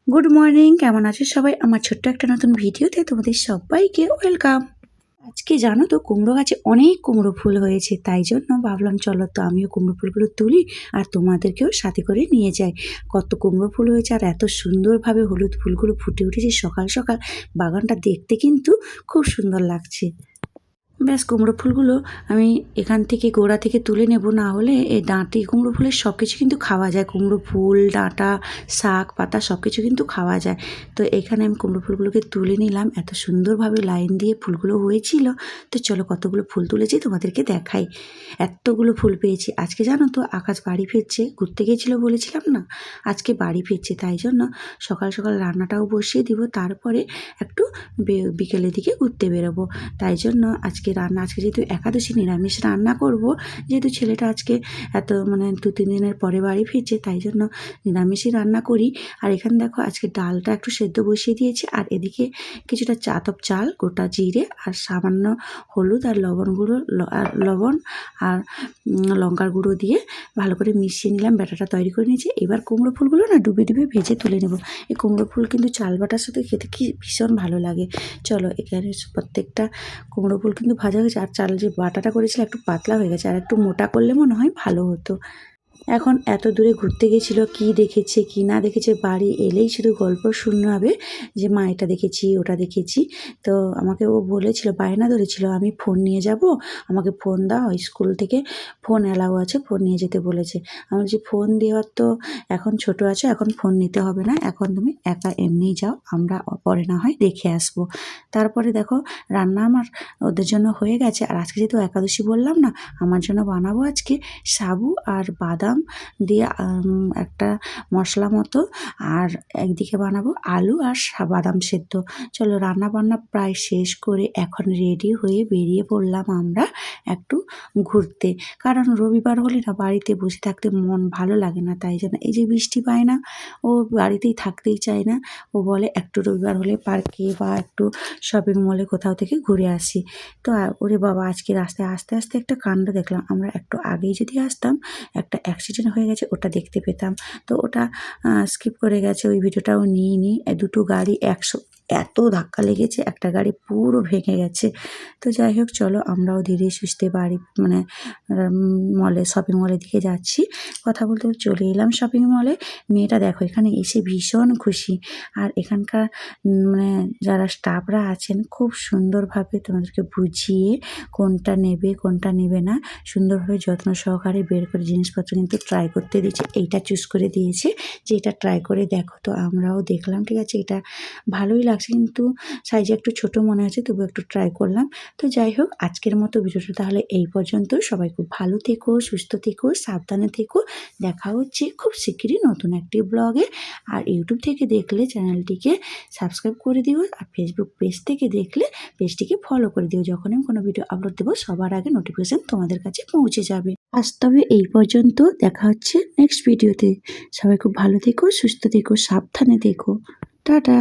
Good morning, কেমন আছো সবাই? আমার ছোট্ট একটা নতুন ভিডিওতে তোমাদের সবাইকে ওয়েলকাম। আজকে জানো তো কুমড়ো গাছে অনেক কুমড়ো ফুল হয়েছে, তাই জন্য ভাবলাম চলো তো আমিও কুমড়ো ফুলগুলো তুলি আর তোমাদেরকেও সাথে করে নিয়ে যাই। কত কুমড়ো ফুল হয়েছে আর এত সুন্দরভাবে হলুদ ফুলগুলো ফুটে উঠেছে সকাল সকাল। বাগানটা দেখতে কিন্তু খুব সুন্দর লাগছে। ব্যাস কুমড়ো ফুলগুলো আমি এখান থেকে গোড়া থেকে তুলে নেব, না হলে এই ডাঁটি কুমড়ো ফুলের সব কিছু কিন্তু খাওয়া যায়। কুমড়ো ফুল, ডাঁটা, শাক পাতা সব কিছু কিন্তু খাওয়া যায়। তো এখানে আমি কুমড়ো ফুলগুলোকে তুলে নিলাম, এত সুন্দরভাবে লাইন দিয়ে ফুলগুলো হয়েছিল। তো চলো কতগুলো ফুল তুলেছি তোমাদেরকে দেখাই। এতগুলো ফুল পেয়েছি আজকে। জানো তো আকাশ বাড়ি ফিরছে, ঘুরতে গিয়েছিলো বলেছিলাম না, আজকে বাড়ি ফিরছে, তাই জন্য সকাল সকাল রান্নাটাও বসিয়ে দিব, তারপরে একটু বিকেলের দিকে ঘুরতে বেরোবো। তাই জন্য আজকে যেহেতু একাদশী নিরামিষ রান্না করব, যেহেতু ছেলেটা আজকে এত 2-3 দিনের পরে বাড়ি ফিরছে, তাই জন্য নিরামিষই রান্না করি। আর এখানে দেখো আজকে ডালটা একটু সেদ্ধ বসিয়ে দিয়েছি, আর এদিকে কিছুটা চাল, গোটা জিরে আর সামান্য হলুদ আর লবণ আর লঙ্কার গুঁড়ো দিয়ে ভালো করে মিশিয়ে নিলাম, ব্যাটাটা তৈরি করে নিয়েছি। এবার কুমড়ো ফুলগুলো না ডুবে ভেজে তুলে নেব। এই কুমড়ো ফুল কিন্তু চাল বাটার সাথে খেতে কি ভীষণ ভালো লাগে। চলো এখানে প্রত্যেকটা কুমড়ো ফুল কিন্তু ভাজা হয়েছে, আর চাল যে বাটাটা করেছিল একটু পাতলা হয়ে গেছে, আর একটু মোটা করলে মনে হয় ভালো হতো। এখন এত দূরে ঘুরতে গেছিলো, কি দেখেছে কি না দেখেছে, বাড়ি এলেই শুধু গল্প শোনাবে যে মা এটা দেখেছি ওটা দেখেছি। তো আমাকে ও বলেছিল, বায়না ধরেছিল আমি ফোন নিয়ে যাব, আমাকে ফোন দাও, স্কুল থেকে ফোন অ্যালাউ আছে, ফোন নিয়ে যেতে বলেছে। আমি বলছি ফোন দেওয়ার তো এখন ছোট আছে, এখন ফোন নিতে হবে না, এখন তুমি একা এমনিই যাও, আমরা পরে না হয় দেখে আসবো। তারপরে দেখো রান্না আমার ওদের জন্য হয়ে গেছে। আর আজকে যেহেতু একাদশী বললাম না, আমার জন্য বানাবো আজকে সাবু আর বাদাম দিয়ে একটা মশলা মতো, আর একদিকে বানাবো আলু আর বাদাম সেদ্ধ। চলো রান্না বান্না প্রায় শেষ করে এখন রেডি হয়ে বেরিয়ে পড়লাম আমরা একটু ঘুরতে। কারণ রবিবার হলে না বাড়িতে বসে থাকতে মন ভালো লাগে না, তাই জন্য এই যে বৃষ্টি পায় না, ও বাড়িতেই থাকতেই চায় না। ও বলে একটু রবিবার হলে পার্কে বা একটু শপিং মলে কোথাও থেকে ঘুরে আসি। তো ওরে বাবা, আজকে রাস্তায় আস্তে আস্তে একটা কাণ্ড দেখলাম। আমরা একটু আগেই যদি আসতাম, একটা অ্যাক্সিডেন্ট হয়ে গেছে, ওটা দেখতে পেতাম। তো ওটা স্কিপ করে গেছে, ওই ভিডিওটাও নিইনি। দুটো গাড়ি এত ধাক্কা লেগেছে, একটা গাড়ি পুরো ভেঙে গেছে। তো যাই হোক চলো আমরাও ধীরে সুস্থে বাড়ি শপিং মলের দিকে যাচ্ছি। কথা বলতে চলে এলাম শপিং মলে। মেয়েটা দেখো এখানে এসে ভীষণ খুশি। আর এখানকার যারা স্টাফরা আছেন খুব সুন্দরভাবে তোমাদেরকে বুঝিয়ে কোনটা নেবে কোনটা নেবে না সুন্দরভাবে যত্ন সহকারে বের করে জিনিসপত্র কিন্তু ট্রাই করতে দিয়েছে। এইটা চুজ করে দিয়েছে যে এটা ট্রাই করে দেখো। তো আমরাও দেখলাম, ঠিক আছে এটা ভালোই লাগছে, কিন্তু সাইজে একটু ছোট মনে হচ্ছে, তবু একটু ট্রাই করলাম। তো যাই হোক আজকের মতো ভিডিওটা তাহলে এই পর্যন্ত। সবাই খুব ভালো থেকো, সুস্থ থেকো, সাবধানে থেকো। দেখা হচ্ছে খুব শিগগিরই নতুন একটি ব্লগে। আর ইউটিউব থেকে দেখলে চ্যানেলটিকে সাবস্ক্রাইব করে দিও, আর ফেসবুক পেজ থেকে দেখলে পেজটিকে ফলো করে দিও। যখন আমি কোনো ভিডিও আপলোড দেবো সবার আগে নোটিফিকেশান তোমাদের কাছে পৌঁছে যাবে। আজ তবে এই পর্যন্ত, দেখা হচ্ছে নেক্সট ভিডিওতে। সবাই খুব ভালো থেকো, সুস্থ থেকো, সাবধানে থেকো। টাটা।